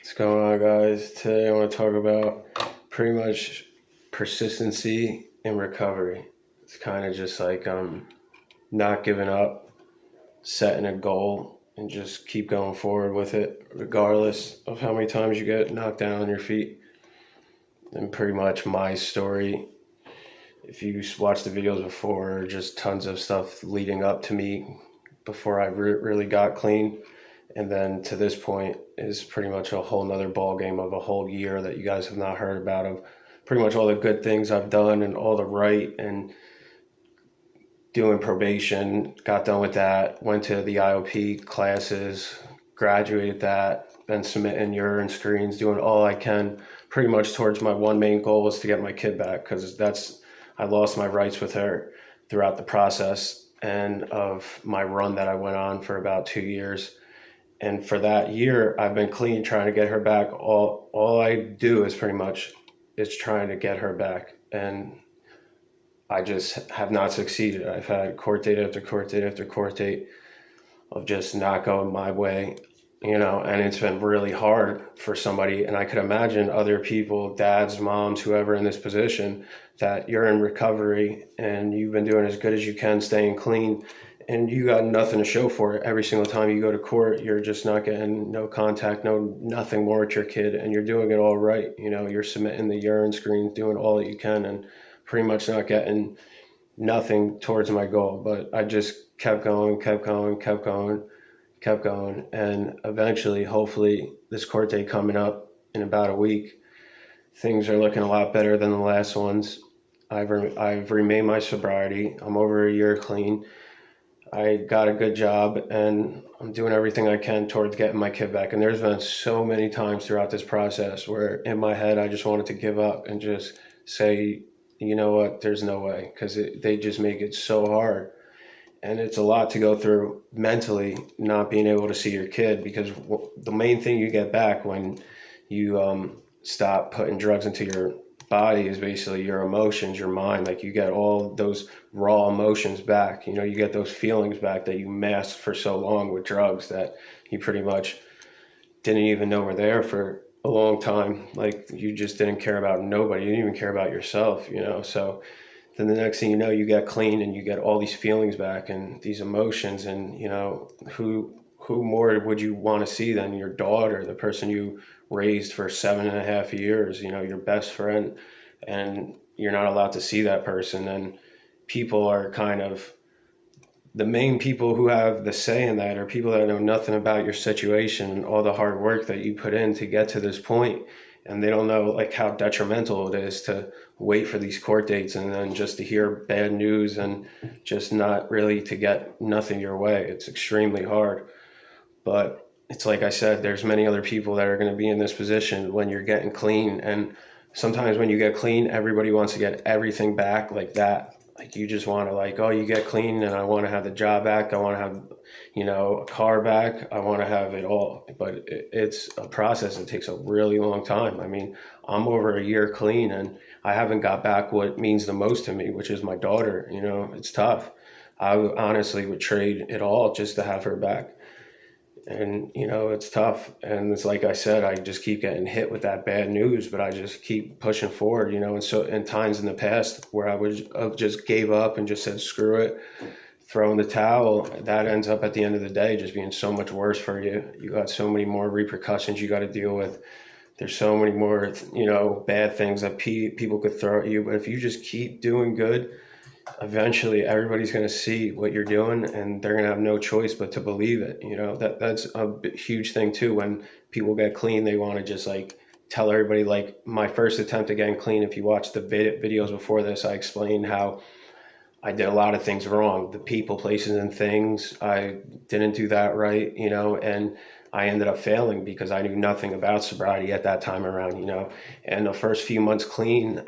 What's going on, guys? Today I want to talk about pretty much persistency in recovery. It's kind of just like not giving up, setting a goal, and just keep going forward with it, regardless of how many times you get knocked down on your feet. And pretty much my story, if you watched the videos before, just tons of stuff leading up to me before I really got clean. And then to this point is pretty much a whole nother ball game of a whole year that you guys have not heard about, of pretty much all the good things I've done and all the right, and doing probation, got done with that, went to the IOP classes, graduated that, been submitting urine screens, doing all I can pretty much towards my one main goal was to get my kid back, because I lost my rights with her throughout the process and of my run that I went on for about 2 years. And for that year, I've been clean, trying to get her back. All I do is pretty much is trying to get her back. And I just have not succeeded. I've had court date after court date after court date of just not going my way, and it's been really hard for somebody. And I could imagine other people, dads, moms, whoever in this position, that you're in recovery and you've been doing as good as you can, staying clean, and you got nothing to show for it. Every single time you go to court, you're just not getting no contact, nothing more with your kid, and you're doing it all right. You're submitting the urine screens, doing all that you can, and pretty much not getting nothing towards my goal. But I just kept going, and eventually, hopefully, this court date coming up in about a week, things are looking a lot better than the last ones. I've remained my sobriety. I'm over a year clean. I got a good job, and I'm doing everything I can towards getting my kid back. And there's been so many times throughout this process where in my head I just wanted to give up and just say, you know what, there's no way, because they just make it so hard. And it's a lot to go through mentally, not being able to see your kid, because the main thing you get back when you stop putting drugs into your body is basically your emotions, your mind. Like, you get all those raw emotions back. You get those feelings back that you masked for so long with drugs, that you pretty much didn't even know were there for a long time. Like, you just didn't care about nobody. You didn't even care about yourself, so then the next thing you know, you get clean and you get all these feelings back and these emotions. And who more would you want to see than your daughter, the person you raised for 7.5 years, your best friend, and you're not allowed to see that person. And people are kind of the main people who have the say in that, are people that know nothing about your situation and all the hard work that you put in to get to this point. And they don't know like how detrimental it is to wait for these court dates and then just to hear bad news and just not really to get nothing your way. It's extremely hard. But it's like I said, there's many other people that are going to be in this position when you're getting clean. And sometimes when you get clean, everybody wants to get everything back like that. Like, you just want to, like, oh, you get clean and I want to have the job back. I want to have, a car back. I want to have it all. But it's a process. It takes a really long time. I mean, I'm over a year clean and I haven't got back what means the most to me, which is my daughter. It's tough. I honestly would trade it all just to have her back. And, it's tough. And it's like I said, I just keep getting hit with that bad news, but I just keep pushing forward, and so in times in the past where I would have just gave up and just said, screw it, throw in the towel, that ends up at the end of the day just being so much worse for you. You got so many more repercussions you got to deal with. There's so many more, bad things that people could throw at you. But if you just keep doing good, eventually everybody's going to see what you're doing and they're going to have no choice but to believe it. That's a huge thing too. When people get clean, they want to just like tell everybody. Like, my first attempt at getting clean, if you watch the videos before this, I explained how I did a lot of things wrong. The people, places, and things, I didn't do that right, and I ended up failing because I knew nothing about sobriety at that time around, and the first few months clean,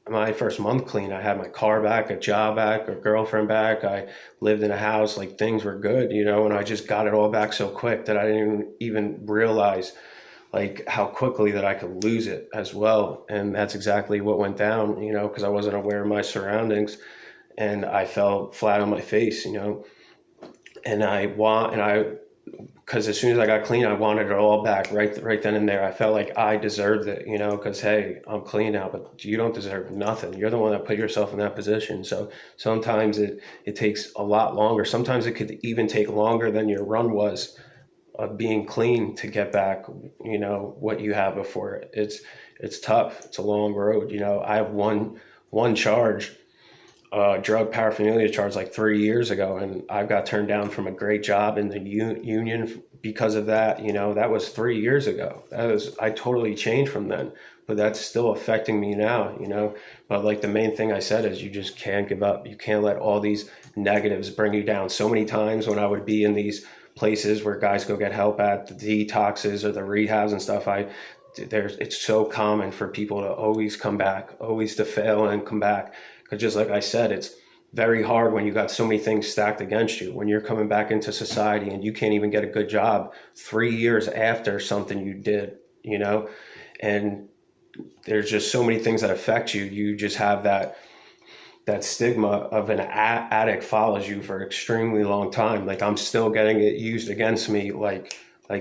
my first month clean, I had my car back, a job back, a girlfriend back. I lived in a house, like, things were good, and I just got it all back so quick that I didn't even realize like how quickly that I could lose it as well. And that's exactly what went down, because I wasn't aware of my surroundings and I fell flat on my face, and I because as soon as I got clean, I wanted it all back right then and there. I felt like I deserved it, you know, because hey, I'm clean now, but you don't deserve nothing. You're the one that put yourself in that position. So sometimes it takes a lot longer. Sometimes it could even take longer than your run was of being clean to get back, you know, what you had before. It's tough. It's a long road. You know, I have one charge, drug paraphernalia charge like 3 years ago, and I got turned down from a great job in the union because of that. You know, that was 3 years ago. I totally changed from then, but that's still affecting me now. You know, but like the main thing I said is you just can't give up. You can't let all these negatives bring you down. So many times when I would be in these places where guys go get help at the detoxes or the rehabs and stuff, it's so common for people to always come back, always to fail and come back. Because just like I said, it's very hard when you got so many things stacked against you, when you're coming back into society and you can't even get a good job 3 years after something you did, you know, and there's just so many things that affect you. You just have that stigma of an addict follows you for an extremely long time. Like I'm still getting it used against me like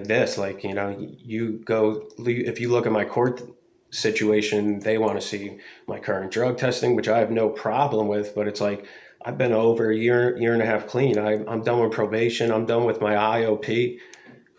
this. Like, you know, if you look at my court situation, they want to see my current drug testing, which I have no problem with, but it's like I've been over a year and a half clean. I'm done with probation. I'm done with my IOP.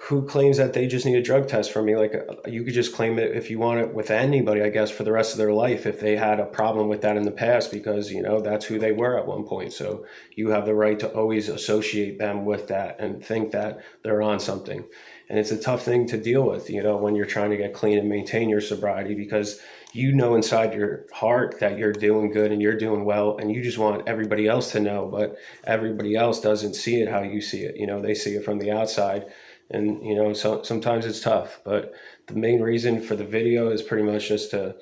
Who claims that they just need a drug test for me? Like you could just claim it if you want it with anybody, I guess, for the rest of their life if they had a problem with that in the past, because, you know, that's who they were at one point. So you have the right to always associate them with that and think that they're on something. And it's a tough thing to deal with, you know, when you're trying to get clean and maintain your sobriety, because you know inside your heart that you're doing good and you're doing well, and you just want everybody else to know, but everybody else doesn't see it how you see it. You know, they see it from the outside. And, you know, so sometimes it's tough, but the main reason for the video is pretty much just to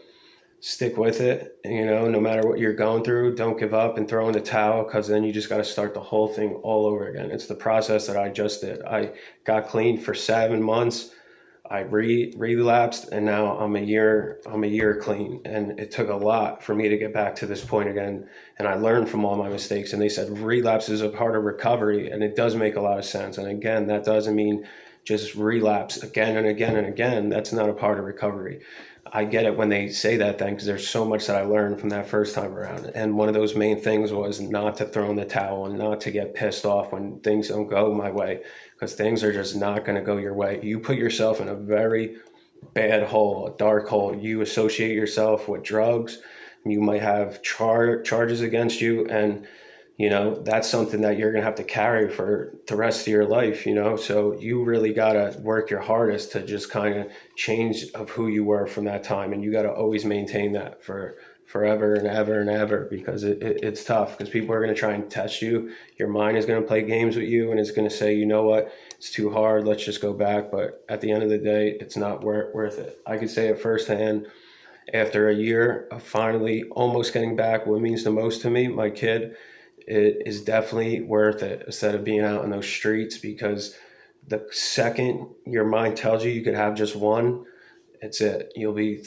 stick with it. You know, no matter what you're going through, don't give up and throw in the towel, because then you just got to start the whole thing all over again. It's the process that I just did. I got clean for 7 months. I relapsed, and now I'm a year clean. And it took a lot for me to get back to this point again. And I learned from all my mistakes. And they said relapse is a part of recovery, and it does make a lot of sense. And again, that doesn't mean just relapse again and again and again. That's not a part of recovery. I get it when they say that then, because there's so much that I learned from that first time around. And one of those main things was not to throw in the towel and not to get pissed off when things don't go my way, because things are just not going to go your way. You put yourself in a very bad hole, a dark hole. You associate yourself with drugs. You might have charges against you, and you know, that's something that you're going to have to carry for the rest of your life, you know? So you really got to work your hardest to just kind of change of who you were from that time. And you got to always maintain that for forever and ever and ever, because it's tough, because people are going to try and test you. Your mind is going to play games with you, and it's going to say, you know what, it's too hard, let's just go back. But at the end of the day, it's not worth it. I could say it firsthand. After a year of finally almost getting back what means the most to me, my kid, it is definitely worth it instead of being out in those streets, because the second your mind tells you could have just one, it's it. You'll be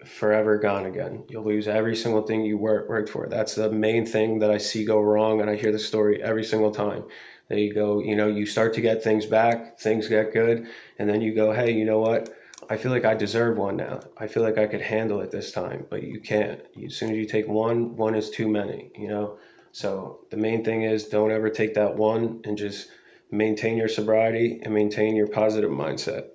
forever gone again. You'll lose every single thing you worked for. That's the main thing that I see go wrong, and I hear the story every single time. They go, you know, you start to get things back, things get good, and then you go, hey, you know what? I feel like I deserve one now. I feel like I could handle it this time, but you can't. As soon as you take one is too many, you know? So the main thing is don't ever take that one, and just maintain your sobriety and maintain your positive mindset.